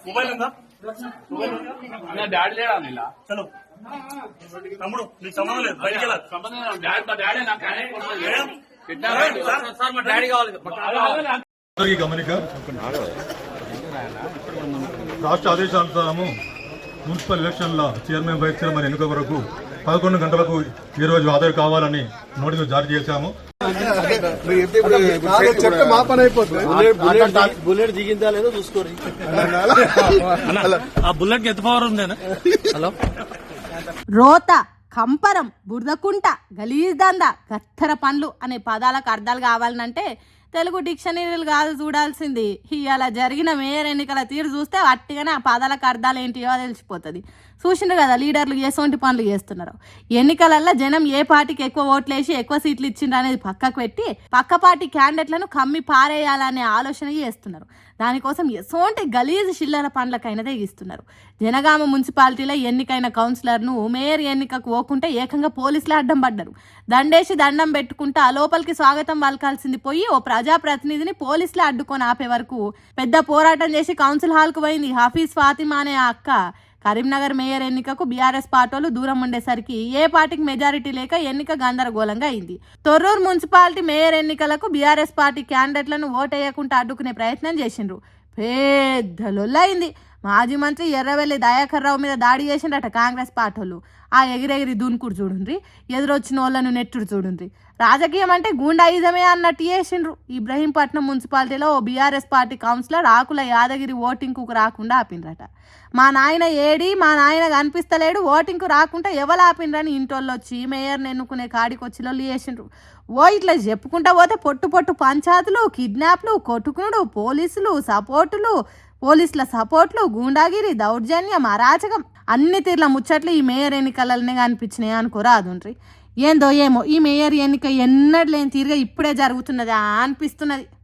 Mobile ఉందా? Daddy లేడా? చలో తమ్ముడు నీకు సంబంధం లేదు, బయటికి వెళ్ళాలి. గమనిక రాష్ట్ర ఆదేశానుసారము మున్సిపల్ ఎలక్షన్ల చైర్మన్ వైస్ చైర్మన్ ఎన్నిక వరకు 11 గంటలకు ఈ రోజు హాజరు కావాలని నోటీసు జారీ చేశాము. బుల్లెట్ దిగిందా లేదో చూసుకోరు. ఆ బుల్లెట్ ఎంత పవర్ ఉందేనా? హలో రోత, కంపరం, బురదకుంట, గలీజ్ దందా, గత్తర పండ్లు అనే పదాలకు అర్థాలు కావాలంటే తెలుగు డిక్షనరీలు కాదు చూడాల్సింది. ఇవాళ జరిగిన మేయర్ ఎన్నికల తీరు చూస్తే అట్టిగానే ఆ పదాలకు అర్థాలు ఏంటియో తెలిసిపోతుంది. చూసిండ్రు కదా లీడర్లు ఎసొంటి పనులు చేస్తున్నారు. ఎన్నికలల్లో జనం ఏ పార్టీకి ఎక్కువ ఓట్లేసి ఎక్కువ సీట్లు ఇచ్చిండ్రు అనేది పక్కకు పెట్టి పక్క పార్టీ క్యాండిడేట్లను కమ్మి పారేయాలనే ఆలోచన చేస్తున్నారు. దానికోసం ఎసొంటి గలీజ్ చిల్లర పనులకైనా తెగిస్తున్నారు. జనగామ మున్సిపాలిటీలో ఎన్నికైన కౌన్సిలర్ను మేయర్ ఎన్నికకు పోకుంటే ఏకంగా పోలీసులు అడ్డం పడ్డారు. దండేసి దండం పెట్టుకుంటా లోపలికి స్వాగతం పలకాల్సింది పోయి ఓ ప్రజాప్రతినిధిని పోలీసులు అడ్డుకొని ఆపే వరకు పెద్ద పోరాటం చేసి కౌన్సిల్ హాల్కు పోయింది. హఫీజ్ ఫాతిమా అనే అక్క కరీంనగర్ మేయర్ ఎన్నికకు బీఆర్ఎస్ పార్టీలు దూరం ఉండేసరికి ఏ పార్టీకి మెజారిటీ లేక ఎన్నిక గందరగోళంగా అయింది. తొర్రూరు మున్సిపాలిటీ మేయర్ ఎన్నికలకు బీఆర్ఎస్ పార్టీ క్యాండిడేట్లను ఓటేయకుండా అడ్డుకునే ప్రయత్నం చేసిండ్రు. పెద్ద లొల్లయింది. మాజీ మంత్రి ఎర్రవెల్లి దయాకర్ రావు మీద దాడి చేసిండ్రట కాంగ్రెస్ పార్టీలు. ఆ ఎగిరెగిరి దూన్కుడు చూడుండ్రి, ఎదురొచ్చిన వాళ్ళను నెట్టుడు చూడుండ్రి. రాజకీయం అంటే గూండాయిజమే అన్నట్టు చేసిండ్రు. ఇబ్రహీంపట్నం మున్సిపాలిటీలో ఓ బీఆర్ఎస్ పార్టీ కౌన్సిలర్ ఆకుల యాదగిరి ఓటింగ్కు రాకుండా ఆపిండ్రట. మా నాయన ఏడి, మా నాయన కనిపిస్తలేడు, ఓటింగ్కు రాకుండా ఎవరు ఆపిండ్రని ఇంటోళ్ళు వచ్చి మేయర్ని ఎన్నుకునే కాడికి వచ్చి లొల్లి చేసిండ్రు. ఓ ఇట్లా చెప్పుకుంటా పోతే పొట్టు పొట్టు పంచాయతీలు, కిడ్నాప్లు, కొట్టుకునుడు, పోలీసుల సపోర్ట్లు, గూండాగిరి, దౌర్జన్యం, అరాచకం అన్ని తీర్ల ముచ్చట్లు ఈ మేయర్ ఎన్నికలనే కనిపించినాయి అనుకోరాదుండ్రి. ఏందో ఏమో ఈ మేయర్ ఎన్నిక ఎన్నడూ లేని తీరుగా ఇప్పుడే జరుగుతున్నదా అనిపిస్తున్నది.